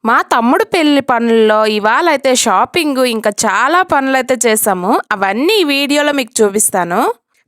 మా తమ్ముడు పెళ్లి పనుల్లో ఇవాళైతే షాపింగ్ ఇంకా చాలా పనులైతే చేసాము. అవన్నీ ఈ వీడియోలో మీకు చూపిస్తాను.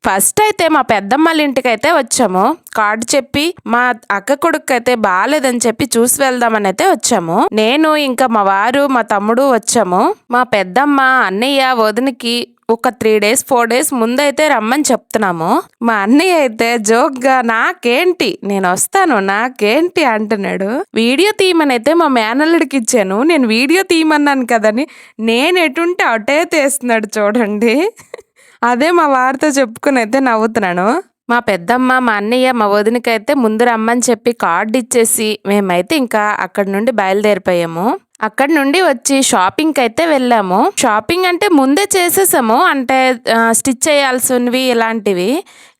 ఫస్ట్ అయితే మా పెద్దమ్మల ఇంటికైతే వచ్చాము. కార్డు చెప్పి మా అక్క కొడుకు అయితే బాగాలేదని చెప్పి చూసి వెళ్దామని అయితే వచ్చాము. నేను ఇంకా మా వారు మా తమ్ముడు వచ్చాము. మా పెద్దమ్మ అన్నయ్య వదినికి ఒక 3 days 4 days ముందైతే రమ్మని చెప్తున్నాము. మా అన్నయ్య అయితే జోక్గా నాకేంటి నేను వస్తాను నాకేంటి అంటున్నాడు. వీడియో తీయమని అయితే మా మేనల్లుడికి ఇచ్చాను. నేను వీడియో తీయమన్నాను కదని నేను ఎటుంటే అటే తీస్తున్నాడు చూడండి. అదే మా వారితో చెప్పుకుని అయితే నవ్వుతున్నాను. మా పెద్దమ్మ మా అన్నయ్య మా వదినకైతే ముందు రమ్మని చెప్పి కార్డు ఇచ్చేసి మేమైతే ఇంకా అక్కడి నుండి బయలుదేరిపోయాము. అక్కడి నుండి వచ్చి షాపింగ్కి అయితే వెళ్ళాము. షాపింగ్ అంటే ముందే చేసేసాము, అంటే స్టిచ్ చేయాల్సినవి ఇలాంటివి.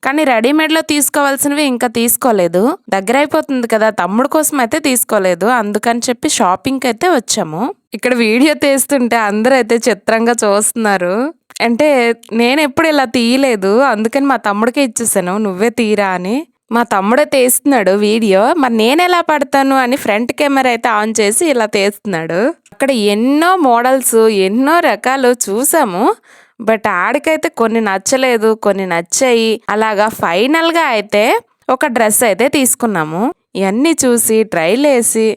కానీ రెడీమేడ్లో తీసుకోవాల్సినవి ఇంకా తీసుకోలేదు. దగ్గర అయిపోతుంది కదా, తమ్ముడు కోసం అయితే తీసుకోలేదు. అందుకని చెప్పి షాపింగ్కి అయితే వచ్చాము. ఇక్కడ వీడియో తీస్తుంటే అందరూ అయితే చిత్రంగా చూస్తున్నారు. అంటే నేను ఎప్పుడు ఇలా తీయలేదు, అందుకని మా తమ్ముడికే ఇచ్చేసాను నువ్వే తీరా అని. మా తమ్ముడే తీస్తున్నాడు వీడియో. మరి నేను ఎలా పడతాను అని ఫ్రంట్ కెమెరా అయితే ఆన్ చేసి ఇలా తీస్తున్నాడు. అక్కడ ఎన్నో మోడల్స్ ఎన్నో రకాలు చూసాము. బట్ ఆడికైతే కొన్ని నచ్చలేదు, కొన్ని నచ్చాయి. అలాగా ఫైనల్గా అయితే ఒక డ్రెస్ అయితే తీసుకున్నాము. ఇవన్నీ చూసి ట్రైల్ వేసి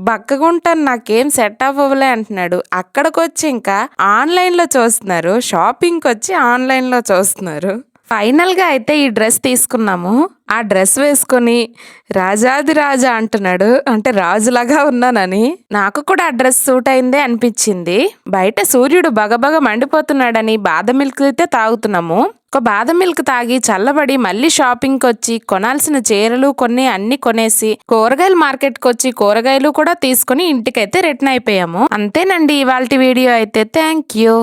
బక్కగుంటాను నాకేం సెట్ అవ్వలే అంటున్నాడు. అక్కడికి వచ్చి ఇంకా ఆన్లైన్లో చూస్తున్నారు, షాపింగ్కి వచ్చి ఆన్లైన్లో చూస్తున్నారు. ఫైనల్గా అయితే ఈ డ్రెస్ తీసుకున్నాము. ఆ డ్రెస్ వేసుకొని రాజాది రాజా అంటున్నాడు, అంటే రాజులాగా ఉన్నానని. నాకు కూడా ఆ డ్రెస్ సూట్ అయిందే అనిపించింది. బయట సూర్యుడు బగబగ మండిపోతున్నాడని బాదం మిల్క్ అయితే తాగుతున్నాము. ఒక బాదం మిల్క్ తాగి చల్లబడి మళ్ళీ షాపింగ్కి వచ్చి కొనాల్సిన చీరలు కొన్ని అన్ని కొనేసి కూరగాయల మార్కెట్కి వచ్చి కూరగాయలు కూడా తీసుకుని ఇంటికైతే రిటర్న్ అయిపోయాము. అంతేనండి ఇవాల్టి వీడియో అయితే. Thank you.